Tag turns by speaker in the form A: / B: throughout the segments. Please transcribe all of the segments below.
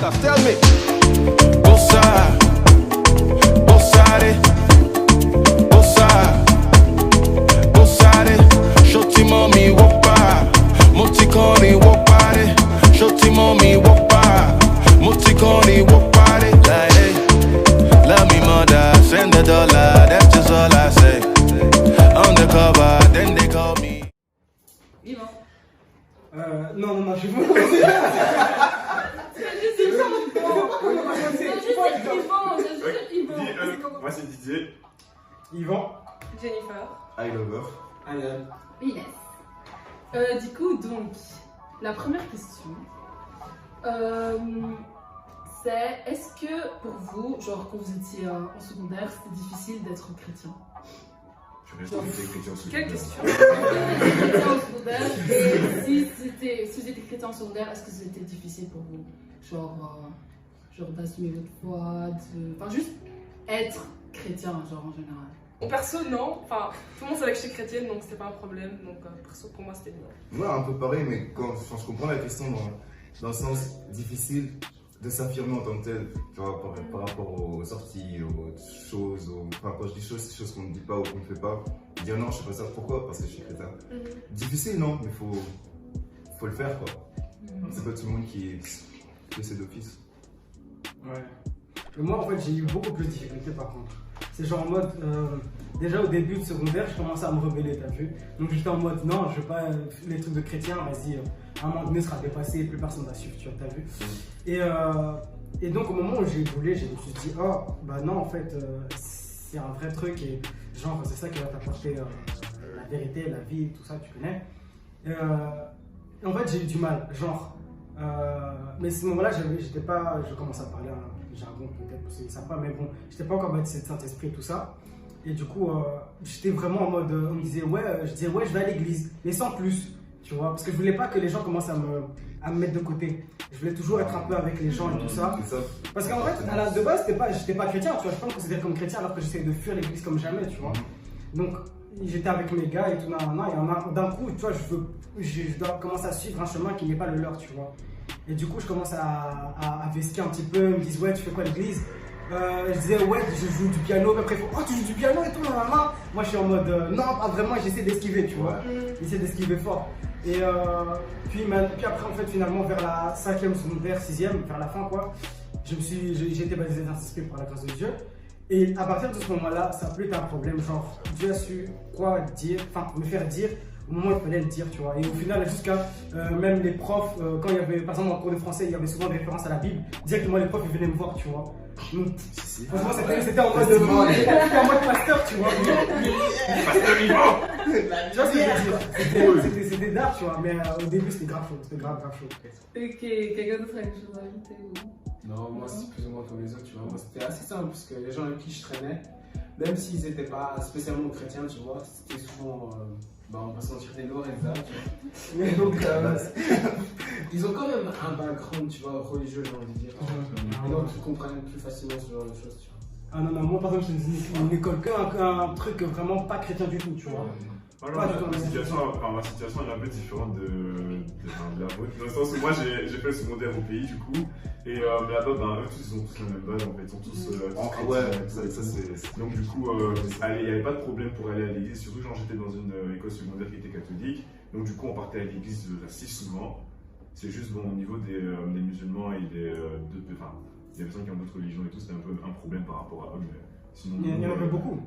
A: Stars, tell me. Bossa, bossare, bossa, bossare. Shoti mommy woppa, moticoni woppare. Shoti mommy woppa, moticoni woppare. Like hey, love me mother, send the dollar, that's just all I say. Undercover, then they call me.
B: Vivant.
C: Non, je veux.
D: Moi c'est Didier.
C: Yvan.
B: Jennifer.
D: I Lover.
C: Ayan.
B: Inès. Du coup, donc, la première question, c'est est-ce que pour vous, genre quand vous étiez en secondaire, c'était difficile d'être chrétien?
D: Je vais rester chrétien en secondaire.
B: Quelle question? Chrétien en secondaire, et si vous étiez chrétien en secondaire, est-ce que c'était difficile pour vous? Genre d'assumer votre foi, enfin juste être chrétien, genre en général.
E: Au perso, non. Enfin, tout le monde savait que j'étais chrétienne, donc c'était pas un problème. Donc, perso, pour moi, c'était non.
D: Ouais, un peu pareil, mais je comprends la question dans le sens difficile de s'affirmer en tant que tel, tu vois, par rapport aux sorties, aux choses, enfin, quand je dis choses, c'est des choses qu'on ne dit pas ou qu'on ne fait pas. Dire non, je sais pas ça, pourquoi? Parce que je suis chrétien. Difficile, non, mais faut le faire, quoi. C'est pas tout le monde qui essaie d'office.
C: Ouais. Mais moi, en fait, j'ai eu beaucoup plus de difficultés par contre. C'est genre en mode, déjà au début de secondaire, je commençais à me rebeller, t'as vu? Donc j'étais en mode, non, je veux pas les trucs de chrétien, vas-y, à un moment donné, sera dépassé, plus personne va suivre, tu vois, t'as vu? Et donc au moment où j'ai évolué, je me suis dit, oh, bah non, en fait, c'est un vrai truc et genre, c'est ça qui va t'apporter la vérité, la vie, tout ça, tu connais. Et en fait, j'ai eu du mal, genre. Mais à ce moment-là, j'étais pas, je commence à parler un jargon peut-être parce que c'est sympa, mais bon, j'étais pas encore baptisé de Saint-Esprit et tout ça. Et du coup, j'étais vraiment en mode, on me disait ouais, je disais ouais, je vais à l'église, mais sans plus, tu vois, parce que je voulais pas que les gens commencent à me mettre de côté. Je voulais toujours être un peu avec les gens et tout ça. Parce qu'en fait, à la de base, j'étais pas chrétien, tu vois, je peux me considérer comme chrétien alors que j'essayais de fuir l'église comme jamais, tu vois. Donc, j'étais avec mes gars et tout, et d'un coup, tu vois, je dois commencer à suivre un chemin qui n'est pas le leur, tu vois. Et du coup, je commence à vesquer un petit peu, ils me disent, ouais, tu fais quoi à l'église? Je disais, ouais, je joue du piano, mais après, oh, tu joues du piano et tout, Moi, je suis en mode, non, pas vraiment, j'essaie d'esquiver, tu vois. J'essaie d'esquiver fort. Et puis après, en fait, finalement, vers la 5e secondaire, 6e, vers la fin, quoi, j'ai été baptisé dans Saint-Esprit par la grâce de Dieu. Et à partir de ce moment-là, ça n'a plus été un problème. Genre, Dieu a su quoi dire, enfin, me faire dire au moment où il fallait le dire, tu vois. Et au final, jusqu'à même les profs, quand il y avait, par exemple, en cours de français, il y avait souvent des références à la Bible, directement les profs, ils venaient me voir, tu vois. Donc, franchement, c'était en mode pasteur, tu vois.
D: Pasteur vivant.
C: Tu vois ce que je veux dire? C'était d'art, tu vois. Mais au début, c'était grave chaud. C'était grave chaud.
B: Ok, quelqu'un d'autre a quelque chose à ajouter ou...
F: Non, moi c'est plus ou moins comme les autres, tu vois. Moi c'était assez simple parce que les gens avec qui je traînais, même s'ils n'étaient pas spécialement chrétiens, tu vois, c'était souvent, on va sentir des Lorenza, tu vois. Donc, ils ont quand même un background, tu vois, religieux, j'ai envie de dire. Et donc ils comprennent plus facilement ce genre de choses, tu vois.
C: Ah non, moi par exemple, c'est une école qu'un truc vraiment pas chrétien du tout, tu vois.
D: Ma situation est un peu différente de la vôtre, dans le sens où moi j'ai fait le secondaire au pays du coup, et là-bas, eux tous ils ont tous la même base en fait, ils sont tous ça c'est... Donc du coup, il n'y avait pas de problème pour aller à l'église, surtout genre j'étais dans une école secondaire qui était catholique, donc du coup on partait à l'église assez souvent. C'est juste bon au niveau des musulmans et des personnes qui ont d'autres religions et tout, c'était un peu un problème par rapport à eux, mais sinon...
C: Il y en avait beaucoup.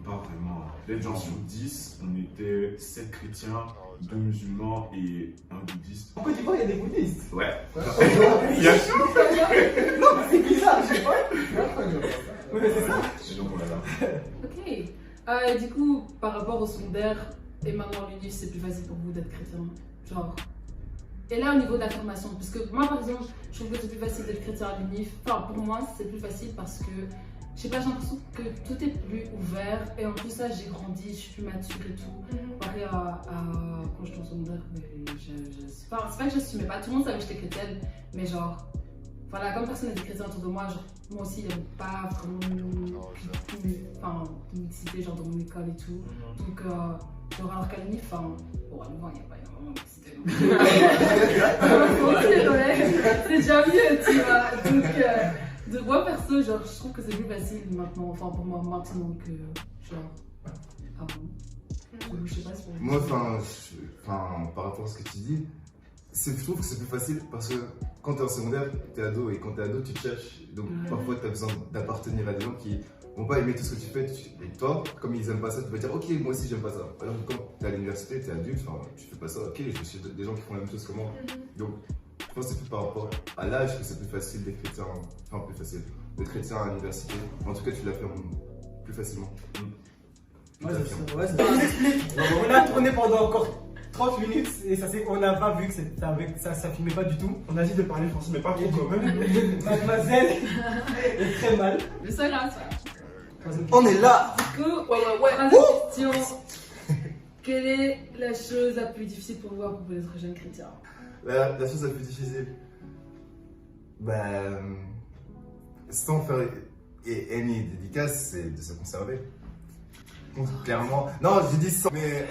D: Pas vraiment. Peut-être genre sur 10, on était 7 chrétiens, 2 musulmans et 1 bouddhiste.
C: En Côte d'Ivoire, il y a des bouddhistes.
D: Ouais. Bien sûr.
C: Non, mais c'est bizarre, je sais pas. Mais c'est ça.
D: Et donc voilà.
B: Ok. Du coup, par rapport au secondaire et maintenant l'unif, c'est plus facile pour vous d'être chrétien. Genre. Et là, au niveau de la formation, parce que moi par exemple, je trouve que c'est plus facile d'être chrétien à l'unif. Enfin, pour moi, c'est plus facile parce que. Je sais pas, j'ai l'impression que tout est plus ouvert et en plus ça j'ai grandi, je suis plus mature et tout. Pareil à quand j'étais en secondaire, c'est pas que j'assumais pas, tout le monde savait que j'étais chrétienne, mais genre, voilà, comme personne n'était chrétien autour de moi, genre, moi aussi il n'y avait pas vraiment de mixité genre dans mon école et tout. Donc, genre alors qu'à l'UNIF, bon, à nouveau, il n'y a pas vraiment de mixité non C'est déjà mieux, tu vois. Donc moi perso, genre, je trouve que c'est plus facile maintenant, enfin pour moi maintenant que genre avant. Je sais pas si
G: Moi, par rapport à ce que tu dis, je trouve que c'est plus facile parce que quand t'es en secondaire, t'es ado et quand t'es ado, tu te cherches. Donc parfois, t'as besoin d'appartenir à des gens qui vont pas aimer tout ce que tu fais. Et toi, comme ils aiment pas ça, tu vas dire ok, moi aussi j'aime pas ça. Alors que quand t'es à l'université, t'es adulte, tu fais pas ça. Ok, je suis des gens qui font la même chose que moi. Donc je pense que c'est plus par rapport à l'âge que c'est plus facile d'être chrétien. Enfin, plus facile d'être chrétien à l'université. En tout cas, tu l'affirmes plus facilement.
C: Ouais, c'est ça. On a tourné pendant encore 30 minutes et on n'a pas vu que ça filmait pas du tout.
D: On a dit de parler français, mais pas trop quand même.
C: Mademoiselle est très mal.
B: Mais ça grave ça.
G: On est là.
B: Du coup, troisième question. Quelle est la chose la plus difficile pour vous à propos d'être jeune chrétien?
G: La chose la plus difficile, sans faire any dédicace, c'est de se conserver. Clairement. Non, j'ai dit sans, mais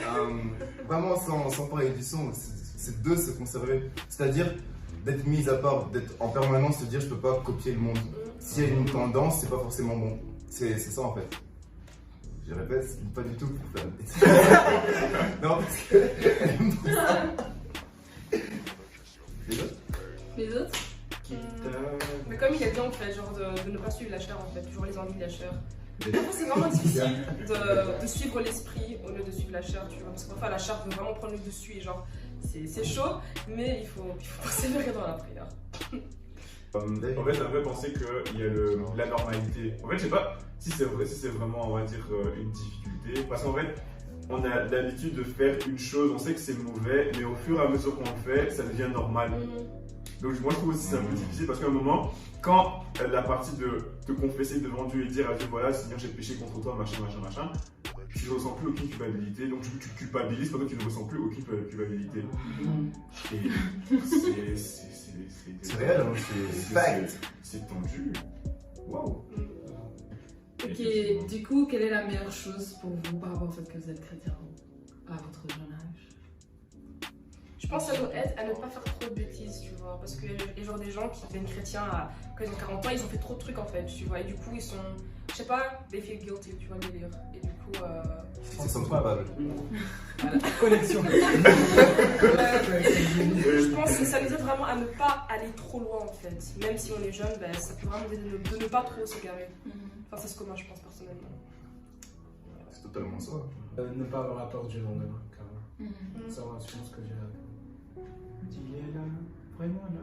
G: vraiment sans parler du son, c'est de se conserver. C'est-à-dire d'être mis à part, d'être en permanence, se dire je peux pas copier le monde. S'il y a une tendance, c'est pas forcément bon. C'est ça en fait. Je répète, c'est pas du tout pour faire des bêtises. Non, parce que.
B: Les autres?
E: Mais comme il a dit en fait, genre de ne pas suivre la chair en fait, toujours les envies de la chair. Parfois c'est vraiment difficile de suivre l'esprit au lieu de suivre la chair, tu vois. Parce que parfois la chair veut vraiment prendre le dessus et genre c'est chaud, mais il faut persévérer dans la prière.
D: En fait, j'aimerais penser qu'il y a la normalité. En fait, je sais pas si c'est vrai, si c'est vraiment, on va dire, une difficulté. Parce qu'en fait, on a l'habitude de faire une chose, on sait que c'est mauvais, mais au fur et à mesure qu'on le fait, ça devient normal. Donc moi je trouve aussi c'est un peu difficile parce qu'à un moment, quand la partie de te confesser devant Dieu et dire à Dieu voilà Seigneur j'ai péché contre toi, machin, tu ne ressens plus aucune culpabilité, donc tu culpabilises parce que tu ne ressens plus aucune culpabilité. Et
G: c'est réel, hein, c'est fact.
D: C'est tendu. Waouh.
B: Ok, du coup, quelle est la meilleure chose pour vous par rapport au fait que vous êtes chrétien à votre jeune âge?
E: Je pense que ça doit être à ne pas faire trop de bêtises, tu vois, parce qu'il y a genre des gens qui deviennent chrétiens quand ils ont 40 ans, ils ont fait trop de trucs en fait, tu vois, et du coup ils sont, je sais pas, they feel guilty, tu vois le délire, et du coup...
G: Ils sont coupables.
C: Connexion.
E: Je pense que ça nous aide vraiment à ne pas aller trop loin en fait, même si on est jeune, ben, ça peut vraiment aider de ne pas trop s'égarer. Enfin c'est ce que moi je pense personnellement.
G: C'est totalement ça.
F: Ne pas avoir la peur du lendemain, carrément. Ça, je pense que j'ai...
C: Il est là, vraiment là.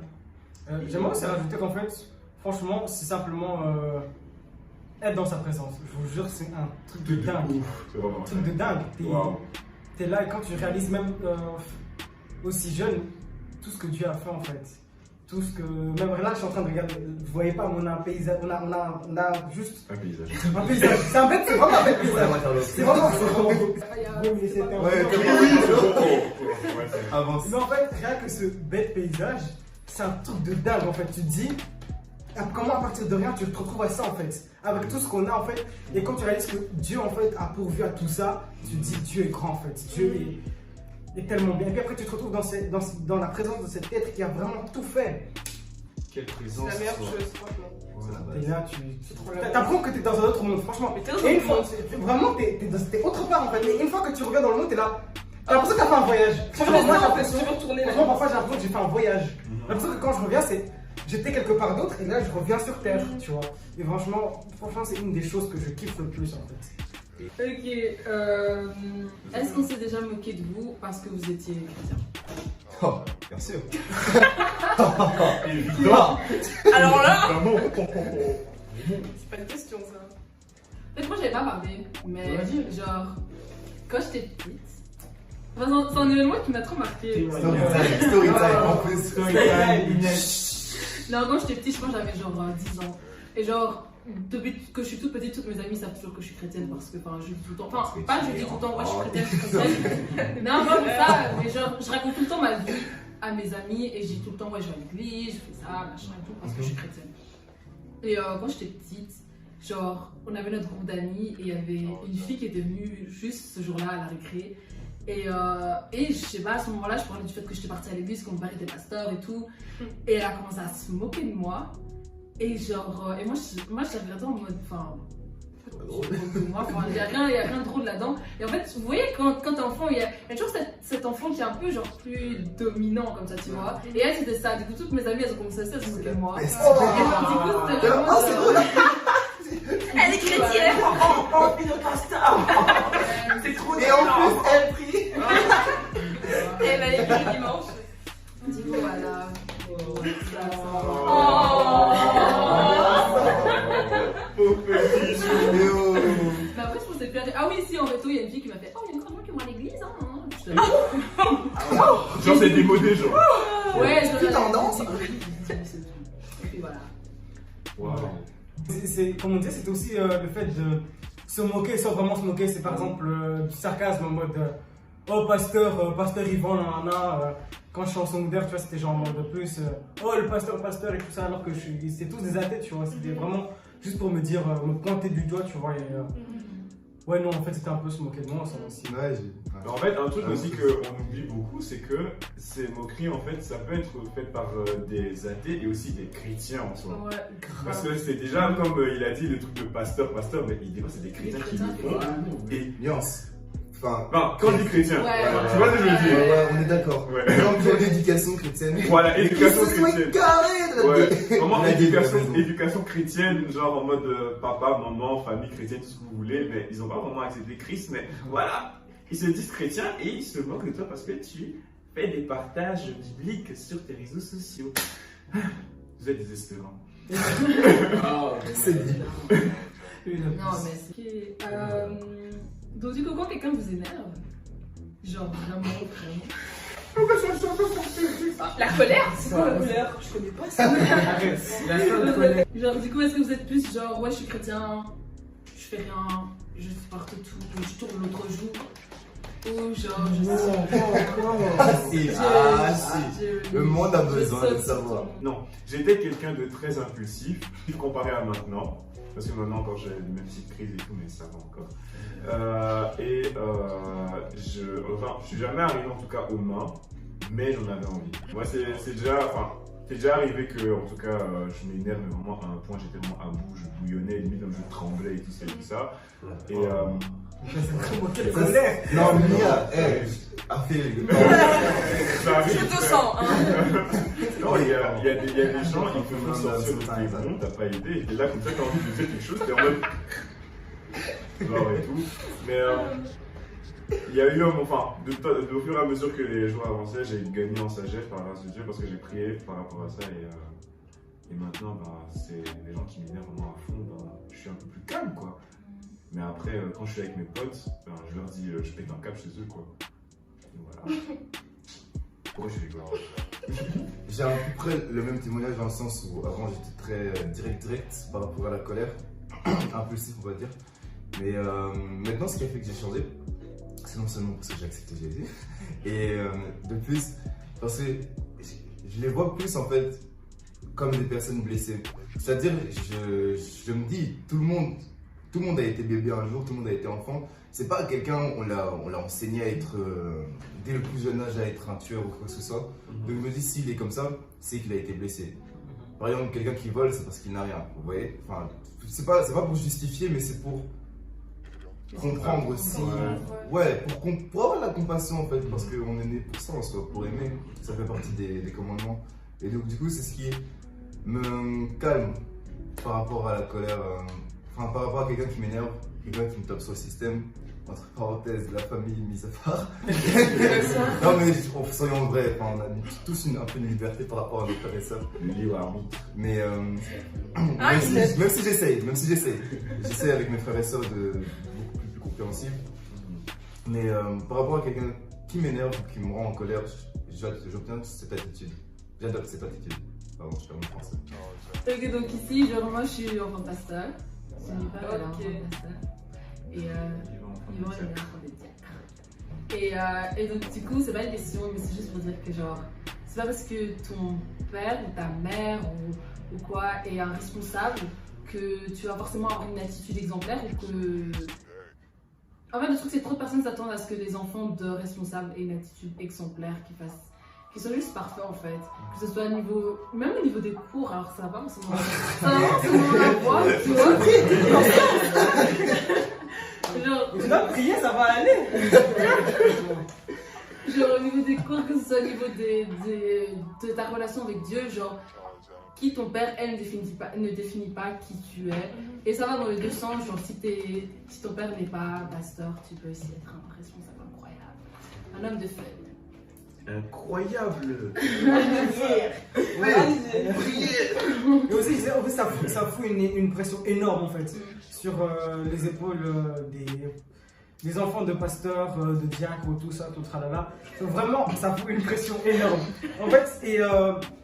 C: J'aimerais aussi rajouter qu'en fait, franchement, c'est simplement être dans sa présence. Je vous jure, c'est un truc de dingue. Un truc de dingue. T'es là et quand tu réalises même aussi jeune tout ce que Dieu a fait en fait. Tout ce que. Même là, je suis en train de regarder. Vous voyez pas, on a un paysage. On a juste.
G: Un paysage.
C: Un paysage. C'est un bête, c'est vraiment un bête paysage. C'est vraiment beau.
G: Avance.
C: Mais en fait, rien que ce bête paysage, c'est un truc de dingue en fait. Tu te dis, comment à partir de rien tu te retrouves à ça en fait, avec tout ce qu'on a en fait. Et quand tu réalises que Dieu en fait a pourvu à tout ça, tu te dis Dieu est grand en fait. Dieu est tellement bien. Et puis après tu te retrouves dans la présence de cet être qui a vraiment tout fait.
D: Quelle présence.
E: C'est la meilleure chose, franchement.
C: Et là, t'apprends que t'es dans un autre monde, franchement.
E: Mais t'es dans
C: Et
E: un
C: une fois,
E: monde.
C: vraiment, t'es autre part en fait. Mais une fois que tu reviens dans le monde, t'es là. T'as l'impression que t'as fait un voyage. Franchement,
E: Tu veux retourner là.
C: franchement, parfois j'ai l'impression que j'ai fait un voyage. J'ai l'impression que quand je reviens, j'étais quelque part d'autre et là je reviens sur terre, tu vois. Et franchement, c'est une des choses que je kiffe le plus en fait.
B: Ok, est-ce qu'on s'est déjà moqué de vous parce que vous étiez chrétien?
G: Oh, bien sûr.
D: Évidemment.
E: Alors là,
D: Évidemment.
E: c'est pas une question ça.
B: En fait, moi j'avais pas parlé, mais genre, quand j'étais petite, enfin, c'est un événement qui m'a trop marqué.
G: Story time, en plus.
B: Non, quand j'étais petite, je pense que j'avais genre 10 ans. Et genre, depuis que je suis toute petite, toutes mes amies savent toujours que je suis chrétienne parce que je dis tout le temps. Enfin, pas je dis tout le temps, ouais, je suis chrétienne. Non, pas comme ça, mais genre, je raconte tout le temps ma vie à mes amis et je dis tout le temps, ouais, je vais à l'église, je fais ça, machin et tout, parce que je suis chrétienne. Et quand j'étais petite, genre, on avait notre groupe d'amis et il y avait une fille qui était venue juste ce jour-là à la récré. Et je sais pas, à ce moment-là, je parlais du fait que j'étais partie à l'église, que mon père était pasteur et tout. Et elle a commencé à se moquer de moi. Et genre, et moi je regardais en mode, enfin, il n'y a rien de drôle là-dedans. Et en fait, vous voyez, quand t'es enfant, il y a toujours cet enfant qui est un peu genre plus dominant comme ça, tu vois. Et elle, c'était ça. Du coup, toutes mes amies, elles ont commencé à se moquer de moi. Et du coup, c'était vraiment.
G: c'est drôle.
E: Elle est chrétienne.
F: Oh, le pasteur. C'est trop
G: Et en plus, elle prie.
E: Elle a écrit dimanche.
B: Du coup, voilà. Bah après, je pensais plus à... Ah oui, si, en réto, il y a une fille qui m'a fait « Oh, il y a encore des gens qui vont à l'église, hein ?»
D: Genre, c'est démodé, genre.
B: Ouais, je
G: Plus tendance.
B: Et puis voilà.
D: Wow.
C: Comme on disait, c'était aussi le fait de se moquer sans vraiment se moquer. C'est par exemple du sarcasme en mode oh pasteur Yvan, quand je suis en secondaire, tu vois, c'était genre en mode plus oh le pasteur et tout ça, alors que c'était tous des athées, tu vois. C'était vraiment juste pour me dire, me pointer du doigt, tu vois. Et, ouais, non, en fait, c'était un peu se moquer de moi, ça aussi.
G: Ouais,
D: Mais en fait, un truc aussi qu'on oublie beaucoup, c'est que ces moqueries, en fait, ça peut être fait par des athées et aussi des chrétiens en soi.
B: Ouais,
D: Parce que c'est déjà, comme il a dit, le truc de pasteur, mais il dit pas, c'est des chrétiens qui le font. Et
G: nuance. Enfin,
D: enfin, quand je dis chrétien,
B: Ouais,
D: tu vois ce que je veux dire?
G: ouais, on est d'accord.
D: Ouais.
G: Par exemple, l'éducation chrétienne.
D: Voilà, éducation
G: Ils se sont
D: chrétienne.
G: carrés de la
D: Ouais,
G: tête.
D: vraiment
G: On a dit,
D: éducation,
G: raison.
D: éducation chrétienne, genre en mode papa, maman, famille chrétienne, tout ce que vous voulez, mais ils ont pas vraiment accepté Christ, mais voilà, ils se disent chrétiens et ils se moquent de toi parce que tu fais des partages bibliques sur tes réseaux sociaux. Vous êtes désespérants.
G: C'est dit.
B: Non, mais c'est... Donc du coup, quand quelqu'un vous énerve, genre vraiment,
E: La colère, c'est quoi la colère? Je connais pas ça.
B: genre du coup, est-ce que vous êtes plus genre ouais, je suis chrétien, je fais rien, je supporte tout, je tourne l'autre jour, ou genre je
G: Le monde a besoin de savoir.
D: Non, j'étais quelqu'un de très impulsif, comparé à maintenant. Parce que maintenant, quand j'ai des petites crises et tout, mais ça va encore. Je suis jamais arrivé en tout cas aux mains, mais j'en avais envie. Moi, c'est déjà arrivé que, en tout cas, je m'énerve vraiment à un point, j'étais vraiment à bout, je bouillonnais, limite même je tremblais et tout ça et tout ça. Et
C: Quelle colère.
G: Non, Mia, a fait le
D: ça arrive.
E: Je te sens, hein.
D: Non, il y a des gens qui te font sortir de tes gonds, t'as pas aidé, et là, comme ça, t'as envie de faire quelque chose, t'es en mode. Genre et tout. Mais il y a eu, enfin, au fur et à mesure que les jours avançaient, j'ai gagné en sagesse par la grâce de Dieu parce que j'ai prié par rapport à ça, et maintenant, bah, c'est les gens qui m'énervent vraiment à fond, bah, je suis un peu plus calme, quoi. Mais après, quand je suis avec mes potes, ben, je leur dis, je pète un câble chez eux, quoi. Et voilà. Pourquoi je rigole?
G: J'ai à peu près le même témoignage dans le sens où avant j'étais très direct par rapport à la colère, impulsif on va dire. Mais maintenant ce qui a fait que j'ai changé, c'est non seulement parce que j'ai accepté Jésus, et de plus parce que je les vois plus en fait comme des personnes blessées. C'est-à-dire, je me dis, tout le monde a été bébé un jour, tout le monde a été enfant. C'est pas quelqu'un, on l'a enseigné à être, dès le plus jeune âge, à être un tueur ou quoi que ce soit. Donc je me dis, s'il est comme ça, c'est qu'il a été blessé. Par exemple, quelqu'un qui vole, c'est parce qu'il n'a rien. Vous voyez, enfin, c'est pas pour justifier, mais c'est pour comprendre aussi. Ouais, pour avoir la compassion en fait, parce qu'on est né pour ça en soi, pour aimer. Ça fait partie des commandements. Et donc du coup, c'est ce qui me calme par rapport à la colère. Enfin, par rapport à quelqu'un qui m'énerve, quelqu'un qui me tape sur le système, entre parenthèses, la famille mise à part. Non mais soyons vrais, enfin, on a tous un peu une liberté par rapport à nos frères et sœurs. Mais même si j'essaye, j'essaie avec mes frères et sœurs de beaucoup plus compréhensif. Mais par rapport à quelqu'un qui m'énerve ou qui me rend en colère, j'obtiens cette attitude. J'adopte cette attitude. Pardon, je parle en français.
B: Ok, donc ici, genre moi je suis enfant pasteur. C'est mon père, elle est enfant pasteur. Et Yvan, il est enfant des diacres. Et donc du coup, c'est pas une question, mais c'est juste pour dire que genre, c'est pas parce que ton père ou ta mère ou quoi est un responsable que tu vas forcément avoir une attitude exemplaire ou que En fait, le truc, c'est que trop de personnes s'attendent à ce que les enfants de responsables aient une attitude exemplaire, qui sont juste parfaits en fait. Que ce soit même au niveau des cours, alors ça va forcément la voix, tu vois. Genre,
C: Tu dois prier, ça va aller.
B: Genre au niveau des cours, que ce soit au niveau de ta relation avec Dieu, genre qui ton père, elle ne définit pas qui tu es. Et ça va dans les deux sens, genre si ton père n'est pas pasteur, tu peux aussi être un responsable incroyable. Un homme de fête.
D: Incroyable.
C: Et aussi, en fait, ça fout une pression énorme en fait sur les épaules des enfants de pasteurs, de diacres, tout ça, tout tralala. Donc vraiment, ça fout une pression énorme. En fait, et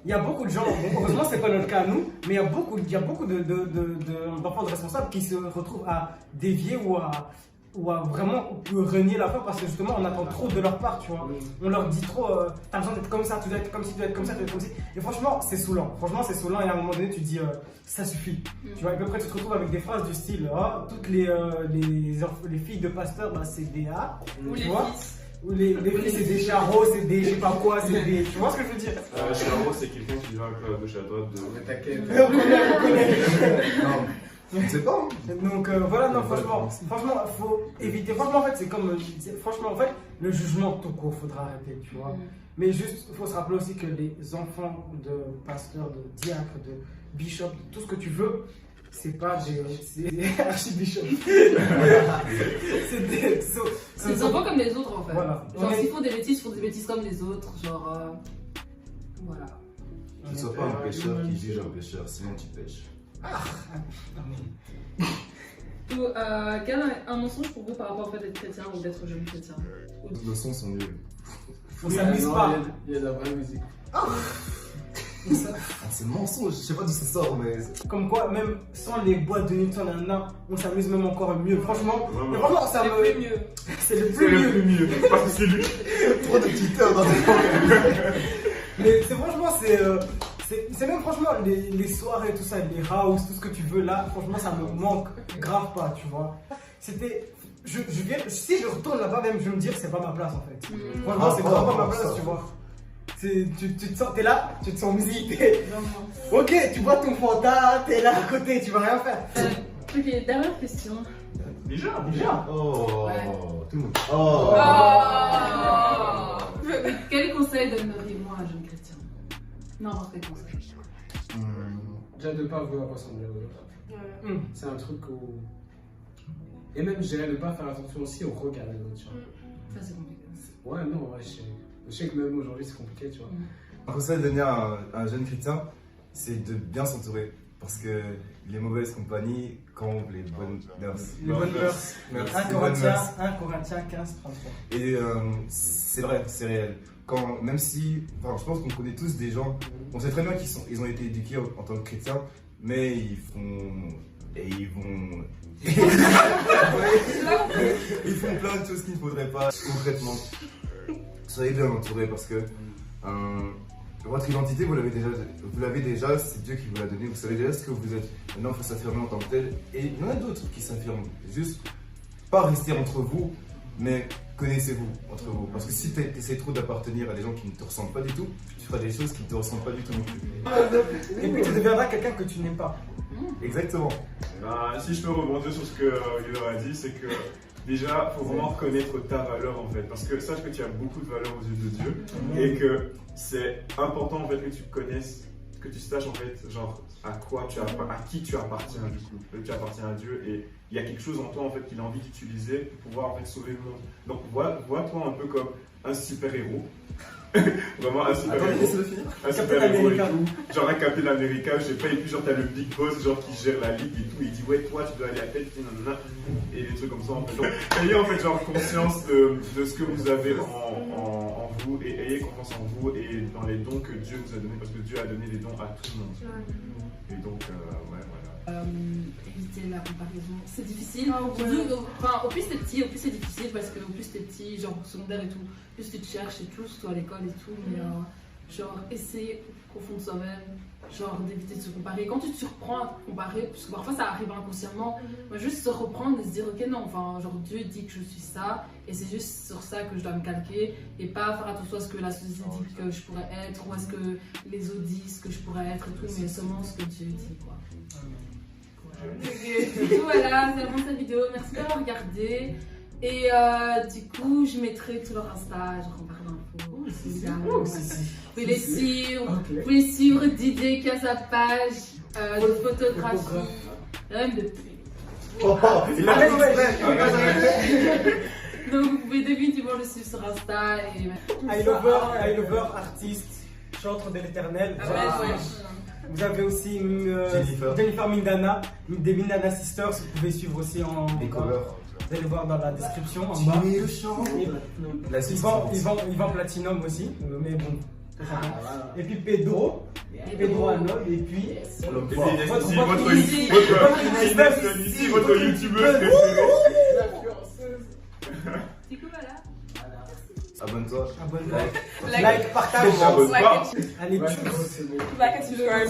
C: il y a beaucoup de gens, bon, heureusement c'est pas notre cas à nous, mais il y a beaucoup d'enfants de responsables qui se retrouvent à dévier ou à vraiment renier la foi parce que justement on attend trop de leur part, tu vois. On leur dit trop, t'as besoin d'être comme ça, tu dois être comme ci, tu dois être comme ça, tu dois être comme ci. Et franchement, c'est saoulant. Et à un moment donné, tu te dis, ça suffit. Tu vois, et après tu te retrouves avec des phrases du style, toutes les filles de pasteurs, bah, c'est des A, tu vois. Ou les filles, c'est des charros, c'est des je sais pas quoi, c'est des. Tu vois ce que je veux dire?
D: Charros, c'est quelqu'un qui vient un peu à gauche à droite de.
F: Mais t'inquiète.
C: On connaît.
G: Je ne sais pas.
C: Donc voilà, non, franchement, faut éviter. Franchement, en fait, c'est comme. Franchement, en fait, le jugement tout court, faudra arrêter, tu vois. Mais juste, il faut se rappeler aussi que les enfants de pasteurs, de diacres, de bishops, tout ce que tu veux, c'est pas des archibishops.
B: C'est des enfants comme les autres en fait.
C: Voilà.
B: Genre, s'ils font des bêtises, ils font des bêtises comme les autres. Genre. Voilà.
G: Ne sois pas un pêcheur qui juge un pêcheur, sinon tu pêches.
B: Quel est un mensonge pour vous par rapport au fait d'être chrétien ou d'être jeune chrétien?
G: Les sons sont nuls.
C: On s'amuse pas.
F: Il y a de la vraie musique.
G: C'est mensonge, je sais pas d'où ça sort, mais.
C: Comme quoi, même sans les boîtes de nuit, on s'amuse même encore mieux. Franchement,
D: Vraiment.
C: mais vraiment, ça
E: C'est plus mieux.
C: c'est le
D: C'est
C: plus
D: le
C: mieux.
D: plus mieux. Parce que c'est lui.
G: Trop de Twitter dans le
C: Mais c'est franchement, c'est même franchement les soirées, tout ça, les house, tout ce que tu veux là, franchement, ça me manque grave pas, tu vois. C'était. Si je retourne là-bas, même, je vais me dire, c'est pas ma place en fait. Franchement, c'est vraiment pas ma place, tu vois. Tu te sens, t'es là, tu te sens musique. Ok, tu vois ton fanta, t'es là à côté, tu vas rien faire.
B: Ok, dernière question.
D: Déjà.
G: Oh,
B: Ouais.
G: tout le monde. Oh.
B: Quel conseil donneriez-vous à un jeune chrétien? Non, quel conseil?
F: Déjà de ne pas vouloir ressembler aux autres.
E: Ouais.
F: C'est un truc où. Et même, je dirais de ne pas faire attention aussi au regard des autres. Tu vois.
B: Ça, c'est compliqué.
F: Ouais, non, ouais, je sais que même aujourd'hui c'est compliqué, tu vois.
G: Un conseil à donner à un jeune chrétien, c'est de bien s'entourer. Parce que les mauvaises compagnies campent les bonnes mœurs.
C: Les bonnes mœurs.
G: Merci,
C: 1
G: les bonnes mœurs.
C: Corinthiens 15, 33.
G: Et c'est vrai, c'est réel. Même si, enfin, je pense qu'on connaît tous des gens, on sait très bien qu'ils ont été éduqués en tant que chrétiens, mais ils vont plein de choses qu'il ne faudrait pas. Concrètement, soyez bien entourés parce que votre identité, vous l'avez déjà, c'est Dieu qui vous l'a donné, vous savez déjà ce que vous êtes. Maintenant, il faut s'affirmer en tant que tel. Et il y en a d'autres qui s'affirment. Juste, pas rester entre vous, mais connaissez-vous entre vous. Parce que si tu essaies trop d'appartenir à des gens qui ne te ressemblent pas du tout, tu feras des choses qui ne te ressemblent pas du tout non plus.
C: Et puis tu deviendras quelqu'un que tu n'aimes pas.
G: Exactement.
D: Si je peux rebondir sur ce que Guido a dit, c'est que déjà, il faut vraiment reconnaître ta valeur en fait. Parce que sache que tu as beaucoup de valeur aux yeux de Dieu et que c'est important en fait que tu connaisses, que tu saches en fait, genre à qui tu appartiens du coup. Tu appartiens à Dieu et il y a quelque chose en toi en fait qu'il a envie d'utiliser pour pouvoir en fait sauver le monde. Donc vois-toi un peu comme un super-héros. Vraiment un super-héros. Un super-héros et tout. Genre un Captain America, je sais pas, et puis genre t'as le Big Boss genre qui gère la ligue et tout, il dit ouais toi tu dois aller à la tête, et des trucs comme ça en fait. Donc ayez en fait genre conscience de ce que vous avez en vous et ayez confiance en vous et dans les dons que Dieu vous a donnés parce que Dieu a donné des dons à tout le monde. Et donc ouais voilà.
B: Éviter la comparaison, c'est difficile.
E: Ah, ouais.
B: Enfin, au plus t'es petit, au plus c'est difficile parce que au plus t'es petit, genre secondaire et tout, plus tu te cherches et tout, surtout à l'école et tout. Mais genre essayer au fond de soi-même, genre d'éviter de se comparer. Quand tu te surprends à te comparer, parce que parfois ça arrive inconsciemment, moi juste se reprendre et se dire ok non, enfin genre Dieu dit que je suis ça et c'est juste sur ça que je dois me calquer et pas faire attention à ce que la société dit que je pourrais être ou à ce que les autres disent que je pourrais être et tout, mais seulement ce que Dieu dit quoi. Du coup voilà, c'est la fin de cette vidéo, merci d'avoir regardé. Et du coup, je mettrai tout leur Insta, genre en barre d'infos. Vous pouvez suivre Didier qui a sa page de photographie. Même de donc vous pouvez définitivement le suivre sur Insta. Et...
C: I Lover, artiste, chantre de l'éternel. Vous avez aussi Jennifer Mindana, des Mindana Sisters, vous pouvez suivre aussi en covers. Vous allez voir dans la description en bas. Ils vendent Platinum aussi, mais bon. Et puis Pedro Arnold, et puis
D: votre youtubeuse préférée.
B: Du coup voilà.
G: Abonne-toi.
C: Like, partage.
D: Abonne-toi.
C: Allez,
E: Like and subscribe.